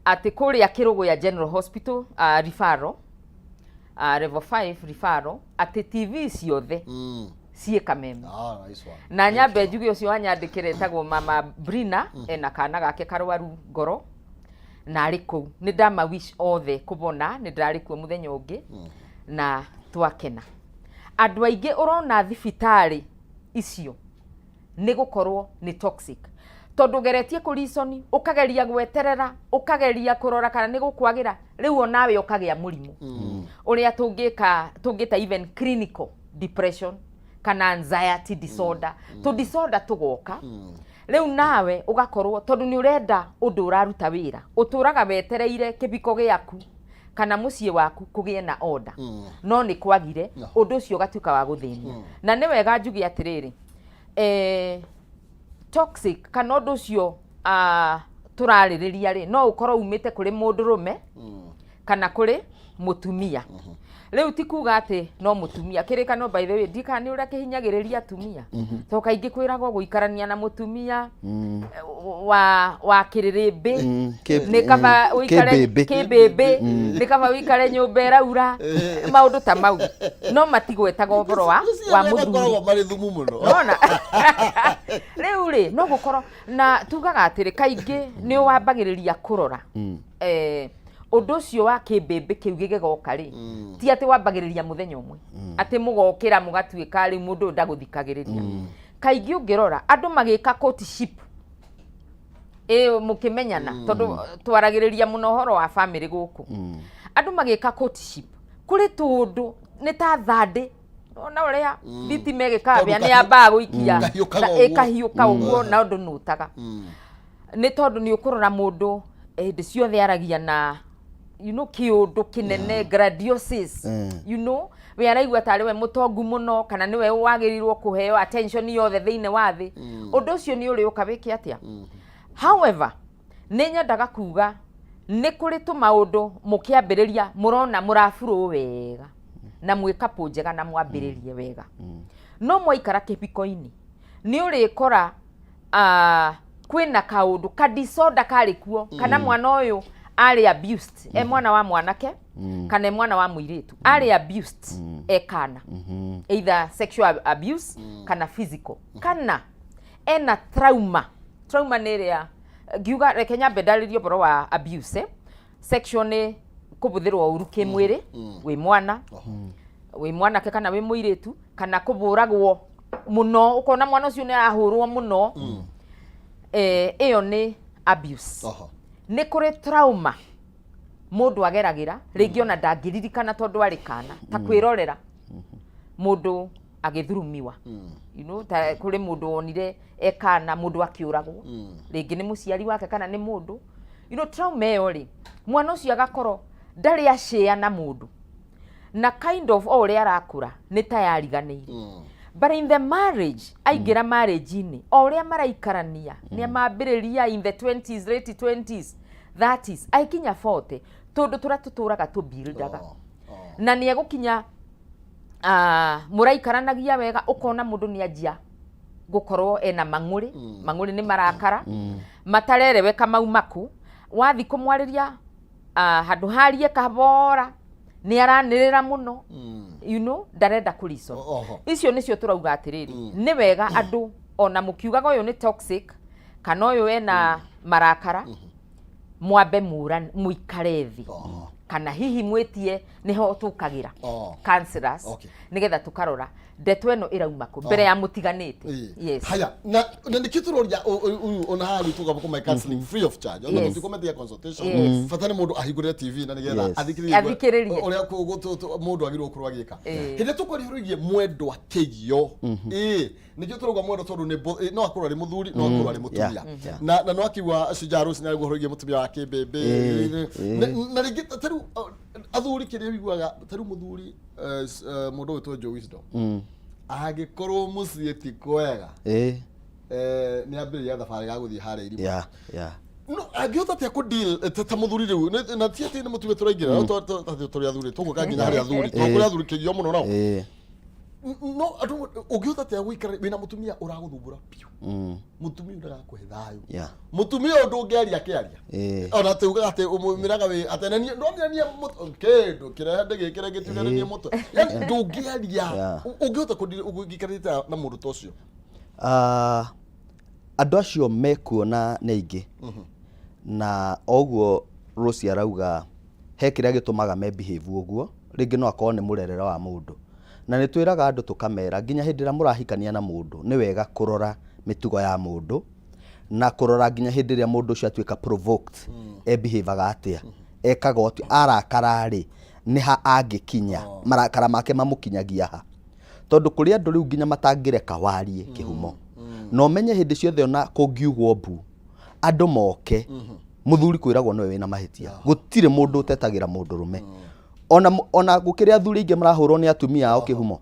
ati kuria Kirugu ya General Hospital referral level 5 referral ati TV ciothe cie Kameme. Nice one. Na nyambe njugi ucio wanyandikire tagwo mama Brina ena kana gake karwaru ngoro na ari ku ni ndama wish othe kubona ni ndirari ku muthenya ungi na twakena andu aingi urona thibitari icio ni gukorwo ni toxic tondu geretie ku reason ukageria gweterera ukageria kurora kana ni gukwagira riu onawe ukagia murimu uria tungita even clinical depression kana anxiety disorder to disorder tugoka riu nawe ugakorwo tondu ni urenda undu uraruta wira uturaga wetereire kibiko giaku kana mucie waku kugie na order no ni kwagire undu ucio gatuka wa guthenia na ni wega njugi atiriri toxic kana undu ucio turaririria ri no ukorwo umite kuri mundu rume kana kuri mutumia riu ti kuga ati no mutumia kirika no by the way ndikani uria kihinyagiriria atumia to kaingi kwiragwo guikarania na mutumia wa kiririmbi ni kaba uikare kibebe ni kaba uikare nyumba iraura maundu ta mau no matigwetaga uboro wa muthuri mari thumu muno nona riu ri no gukoro na tugaga atiri kaingi ni wambagiriria kurora undu ucio wa kibebe kiu gigegoka ri ti ati wambagiriria muthenya umwe ati mugokira mugatuika ri mundu ndaguthikagiriria kaingi ungirora andu magika courtship mukimenyana tondu twaragiriria muno horo wa family guku andu magika courtship kuri tundu ni ta thandi ona uria biti megikabia ni amba guikia ikahiuka uguo na undu nutaga ni tondu ni ukurora mundu ndi ciothe aragia na kiundu kinene grandioses we araigua tari we mutongu muno kana niwe wagirirwo kuheo attention yothe thiine wa thi undu ucio ni uri ukabiki atia however ni nyendaga kuga ni kuri tu maundu mukiambiriria murona murafuru wega na mwika njega na mwambiririe wega no mwaikara kibiko-ini ni uri kora kwina kaundu ka disorder kari kuo kana mwana uyu ari abused mwana wa mwanake kana mwana wa muiritu ari abused kana either sexual abuse kana physical kana ena trauma neria giuga rekenya bedalirio boro wa abuse sexual ni kubuthirwo uru kimwiri wi mwana ke kana wi muiritu kana kuburagwo muno ukona mwana ucio ni arahurwo muno iyo ni abuse ni kuri trauma mundu ageragira ringi ona ndangiririkana tondu ari kana ta kwirorera mundu agithurumiwa ta kuri mundu onire ekana mundu akiuragwo ringi ni muciari wake kana ni mundu trauma iyo ri mwana ucio agakoro ndari ashia na mundu na kind of ori arakura ni tayariganiire but in the marriage aigira marriage-ini oria maraikarania ni mambiriria in the 20s late 20s 30s aikinya 40 tondu turatuturaga tu buildaga na ni egukinya muraikaranagia wega ukona mundu ni ajia gukorwo ena mang'uri ni marakara matarerewe kama umaku wathi kumwariria handu harie kabora ni aranirira muno ndarenda kuriso icio nicio turauga atiriri ni wega andu ona mukiugaga uyu ni toxic kana uyu ena marakara mwambe muikare thi kana hihi mwetie niho tukagira counselors nigetha tukarora ndeto eno irauma ku mbere ya mutiganite yes haya na nikituroria ona hali tuga kuma counseling free of charge ona tukometia consultation fatani mundu ahigurire TV na nigetha athikiririe oria mundu agirwo kurwa gika hinde tukorihurugie mwendwa kigio nikio turuga mwendwa tondu ni no akorwo ari muthuri no akorwo ari mutumia na no akiwa Shujaru sina guhurugie mutumia wa kibebe na ringi taru athuri kiria wiguaga taru muthuri mundu wetwo wisdom agikorwo mucie ti kwega ni ambiriria thabari ga guthii hare irima no agiota tia ku deal ta muthuri riu na tia ti ni mutumia turaingira turi athuri tuguka nginya hare athuri tukuri athuri kigio muno nao no atu ugihota te gwikara wina mutumia uraguthumbura piu mutumia ndagakuhe thayu mutumia undu ungiaria kiaria ona tuuga ati umiraga we atenania ndomia kendo kirehande gikira gitugarania muto yani ndungiaria ungihota kugikarite na mundu tocio andu acio mekuona nĩ aingĩ na oguo Rose arauga he kĩrĩa gĩtũmaga me behave ũguo rĩngĩ no akorwo nĩ mũrerera wa mũndũ na nĩ twĩraga andũ tũkamera nginya hĩndĩ ĩrĩa mũrahikania na mũndũ nĩ wega kũrora mĩtugo ya mũndũ na kũrora nginya hĩndĩ ĩrĩa mũndũ ũcio atuĩka provoked behaveaga atĩa ekaga ũtũ arakara rĩ nĩ ha angĩkinya marakara make mamũkinyagia ha tondũ kũrĩ andũ rĩu nginya matangĩreka warie kĩhumo no menye hĩndĩ ciothe ona kũngiugwo mbu andũ moke muthuri kwĩragwo nĩwe wĩna mahĩtia gũtirĩ mũndũ ũtetagĩra mũndũ rume ona gũkĩrĩa athuri ingĩ marahũrwo nĩ atumia ao kĩhumo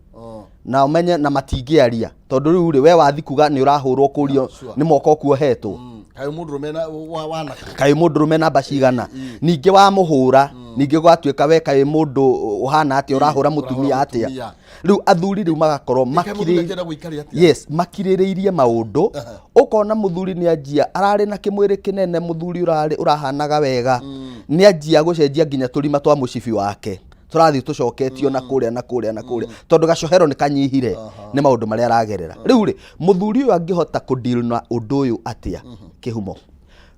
na umenye na matingĩaria tondũ rĩu rĩ we wathi kuga nĩ ũrahũrwo kũrio nĩ moko kuohetwo kaĩ mũndũ rume namba cigana ningĩ wa mũhũra ningĩ gwatuĩka we kaĩ mũndũ ũhana atĩa ũrahũra mũtumia atĩa rĩu athuri rĩu magakorwo makirĩrĩirie maũndũ ũkona mũthuri nĩ anjia ararĩ na kĩmwĩrĩ kĩnene mũthuri ũrahanaga wega nĩ anjia gũcenjia nginya tũrima twa mũcibi wake tũrathi tũcoketio na kũrĩa tondũ gacohero nĩ kanyihire nĩ maũndũ marĩa aragerera rĩu rĩ mũthuri ũyũ angĩhota kũdeal na ũndũ ũyũ atĩa kĩhumo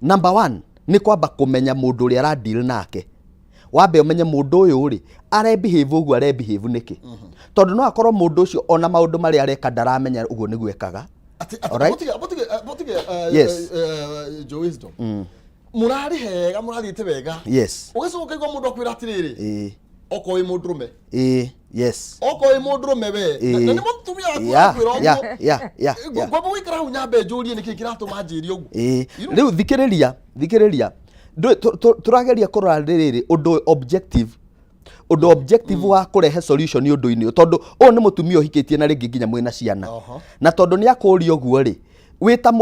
number 1 nĩ kwamba kũmenya mũndũ ũrĩa aradeal nake wambe umenye mũndũ ũyũ rĩ arebehave ũguo arebehave nĩkĩ tondũ no akorwo mũndũ ũcio ona maũndũ marĩa areka ndaramenya ũguo nĩguo ekaga murari hega murathite wega ugacoka igwa mundu akwira atiriri oko wi mundu rume oko wi mundu rume we na ni mutumia akwira oguo gwabo wikara hu nyambe njurie niki kiratuma njiri oguo riu thikiriria turageria kurora rĩrĩ ũndũ objective wa kurehe solution ũndũ-inĩ tondũ o nĩ mutumia ũhikĩtie na rĩngĩ nginya mwĩna ciana na tondũ nĩ akũria ũguo rĩ wĩta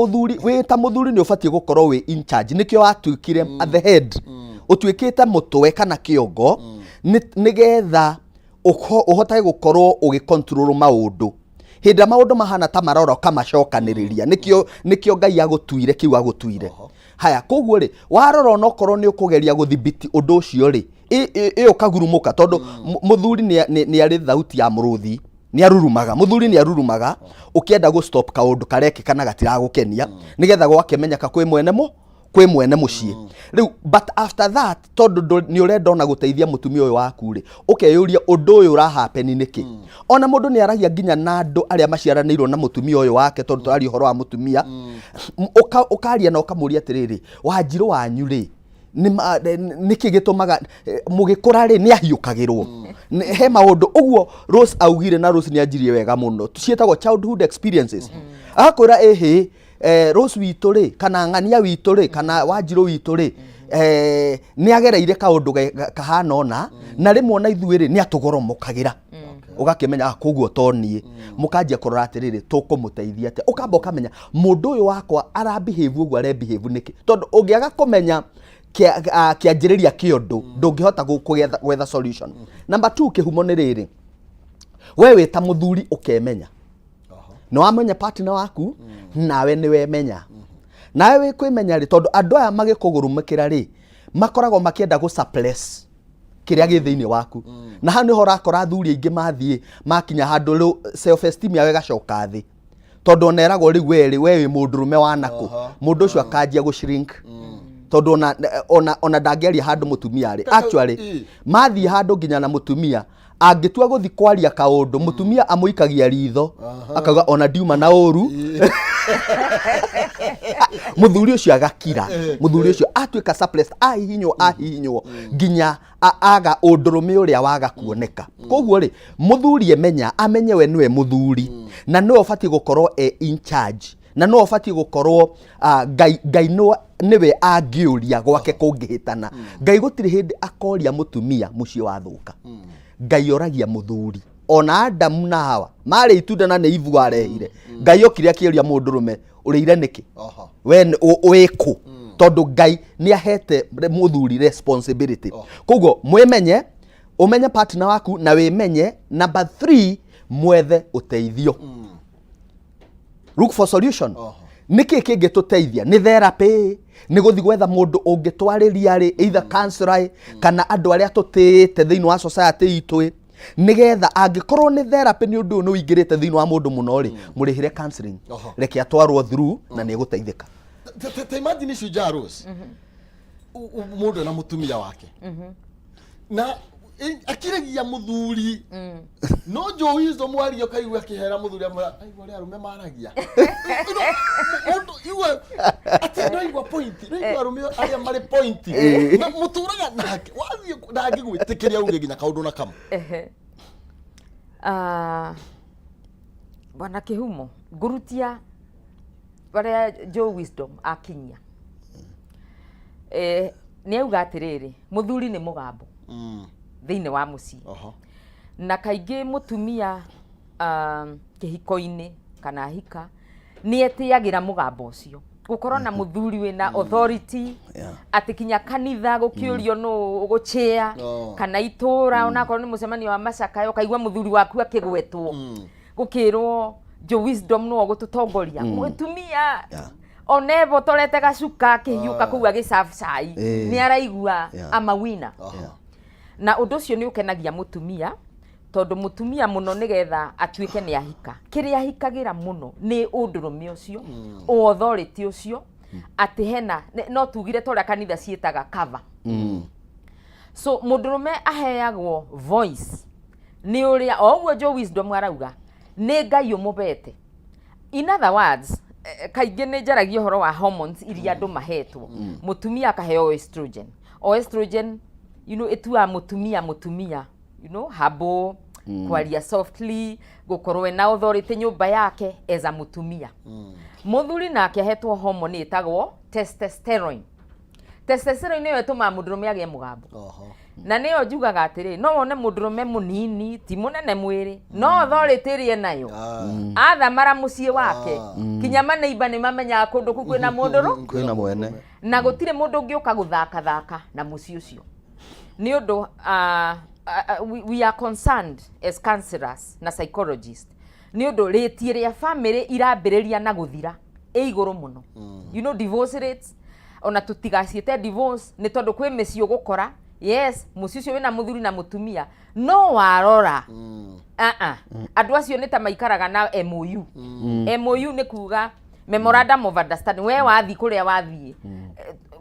mũthuri nĩ ũbatiĩ gũkorwo wĩ in charge nĩkĩo atuĩkire at the head ũtuĩkĩte mũtwe kana kĩongo nĩgetha ũhotage gũkorwo ũgĩcontrol maũndũ hĩndĩ maũndũ mahana ta marora kamacokanĩrĩria nĩkĩo Ngai agũtuire kiu agũtuire haya koguo rĩ warora onokorwo nĩ ũkũgeria gũthibiti ũndũ ũcio rĩ ĩyo kagurumũka tondũ mũthuri nĩ arĩ thauti ya mũrũthi mũthuri nĩ arurumaga ũkĩenda gũ stop kaũndũ karekĩka na gatiragũkenia nĩgetha gwakĩmenyeka kwĩ mwene mũciĩ rĩu but after that tondũ nĩ ũrenda ona gũteithia mũtumia ũyũ waku rĩ ũkeyũria ũndũ ũyũ ũrahapeni nĩkĩ ona mũndũ nĩ aragia nginya na andũ arĩa maciaranĩirwo na mũtumia ũyũ wake tondũ tũrari ũhoro wa mũtumia ũkaria na ũkamũria atĩrĩrĩ Wanjirũ wanyu rĩ nĩkĩ gĩtũmaga mũgĩkũra rĩ nĩ ahiũkagĩrwo he maũndũ ũguo Rose augire na Rose nĩ anjirie wega mũno ciĩtagwo childhood experiences akwĩra Rose witũ rĩ kana ng'ania witũ rĩ kana Wanjirũ witũ rĩ nĩ agereire kaũndũ kahana ona na rĩmwe ona ithuĩ rĩ nĩ atũgoromokagĩra ũgakĩmenya koguo toniĩ mũkanjia kũrora atĩrĩrĩ tũkũmũteithia atĩa ũkamba ũkamenya mũndũ ũyũ wakwa arabehave ũguo arebehave nĩkĩ tondũ ũngĩaga kũmenya kĩanjĩrĩria kĩũndũ ndũngĩhota gwetha solution number 2 kĩhumo nĩ rĩrĩ we wĩta mũthuri ũkemenya nĩ wamenya partner waku nawe nĩ wemenya nawe wĩkwĩmenya rĩ tondũ andũ aya magĩkũgũrũmĩkĩra rĩ makoragwo makĩenda gũ suppress kĩrĩa gĩ thĩinĩ waku na hano nĩho ũrakora athuri aingĩ mathiĩ makinya handũ self esteem yawe gacoka thĩ tondũ oneragwo rĩu we wĩ mũndũrũme wanakũ mũndũ ũcio akanjia gũ shrink tondũ ona ndangĩaria handũ mũtumia rĩ actually mathiĩ handũ nginya na mũtumia angĩtua gũthi kwaria kaũndũ mũtumia amũikagia ritho akauga ona ndiuma na ũru mũthuri ũcio agakira mũthuri ũcio atuĩka suppressed ahihinywo nginya aga ũndũrũme ũrĩa waga kuoneka koguo rĩ mũthuri amenye we nĩwe mũthuri na nĩwe ũbatiĩ gũkorwo in charge na no ũbatiĩ gũkorwo Ngai nĩwe angĩũria gwake kũngĩhĩtana Ngai gũtirĩ hĩndĩ akoria mũtumia mũciĩ wathũka Ngai oragia mũthuri ona Adamu na Hawa marĩ itunda na nĩ Ivu arehire Ngai okire akĩũria mũndũrũme ũrĩire nĩkĩ we wĩkũ tondũ Ngai nĩ ahete mũthuri responsibility koguo mwĩmenye umenye partner waku na wĩmenye number 3 mwethe uteithio. Look for solution. Niki kingi tuteithia ni therapy, ni guthi gwetha mundu ungitwariria ri either counselor kana andu aria tutite thiini wa society itu nigetha angikorwo ni therapy ni undu no ingirite thiini wa mundu muno ri murihire counseling reke atwarwo through na ni guteithika. Te imagine shujaa Rose mundu na mutumia wake na akiragia muthuri no jo wisdom wario kaigua kihera muthuri aigua ri arume maragia mundu iwe atendwa point ri arume aria mari point na muturaga nake wathie ndangi gwitikiria uge ginya kaundu na kama bwana Kihumo ngurutia baria jo wisdom akinyia ni auga atiriri muthuri ni mugambo thiini wa mucii na kaingi mutumia kihiko-ini kana hika ni etiagira mugambo ucio gukorwo na muthuri wina authority ati kinya kanitha gukiurio no guchea kana itura ona korwo ni mucemanio wa macaka ukaigua muthuri waku akigwetwo gukirwo jo wisdom no gututongoria mutumia onevo torete gacuka kihiuka kuu agiserve cai ni araigua amawina na undu ucio ni ukenagia mutumia tondu mutumia muno nigetha atuike ni ahika kiria ahikagira muno ni undurume ucio authority ucio ati hena no tugire toria kanitha cietaga cover so mundurume aheagwo voice ni uria ogwo jo wisdom arauga ni Ngai umubete. In other words, kaingi ni njaragia horo wa hormones iria andu mahetwo mutumia akaheo estrogen you know etua mutumia you know habo kwaria softly gukorwo na authority nyumba yake as a mutumia muthuri nake ahetwo hormone itagwo testosterone niyo etuma mundurume agie mugambo na niyo njugaga atiri no wone mundurume munini ti munene mwiri no authority rie nayo athamara mucii wake kinyama neiba ni mamenya kundu ku kwina munduru kwina mwene na gutire mundu ungiuka guthaka na mucii ucio ni undu we are concerned as counselors na psychologists ni undu ritie ya family irambiriria na guthira iguru muno you know divorce rates ona tutigaciete divorce ni tondu kwi micio gukora yes mucii ucio wina muthuri na mutumia no warora andu acio ni ta maikaraga na MOU MOU ni kuga memorandum of understanding we wathi kuria wathi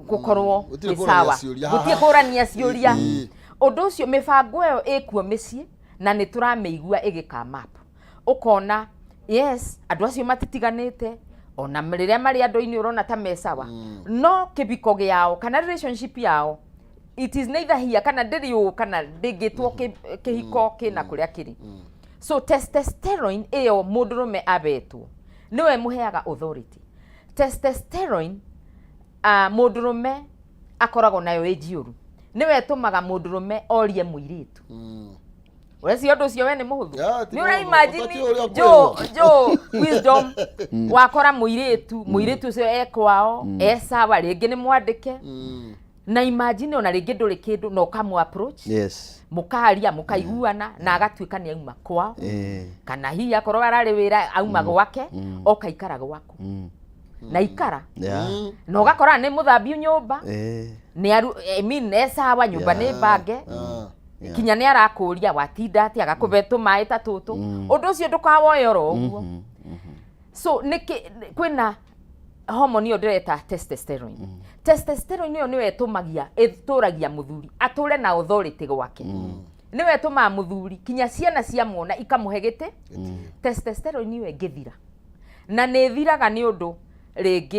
gukorwo ni sawa gutie kurania ciuria undu ucio mibango yo ikuo micii na ni turameigua igikama ukona yes andu acio matitiganite ona riria mari andu-ini urona ta mesawa no kibiko giao kana relationship yao it is neither here kana ndirio kana ndigitwo kihiko kina kuria kiri so testosterone iyo mundurume abetwo niwe muheaga authority testosterone mundurume akoragwo nayo ejiuru niwe tumaga mundurume orie muiritu ureci undu ucio we ni muhuthu ni ura imagine jo wisdom wakora muiritu ucio ekwao esawa ringi ni mwandike na imagine ona ringi nduri kindu no kamu approach yes mukaria mukaiguana na agatuika ni auma kwao kana hihi akorwo arari wira auma gwake okaikara gwaku na ikara no gakora ni muthambi nyumba ni I mean esawa nyumba ni bange kinya ni arakuria watinda ati agakubetu mai ta tutu undu ucio ndukawoyoro uguo so kwina hormone yo direta testosterone testosterone yo niwe etumagia eturagia muthuri ature na authority gwake niwe etuma muthuri kinya ciana cia muona ikamuhe gite testosterone niwe ngithira na nithiraga ni undu ringi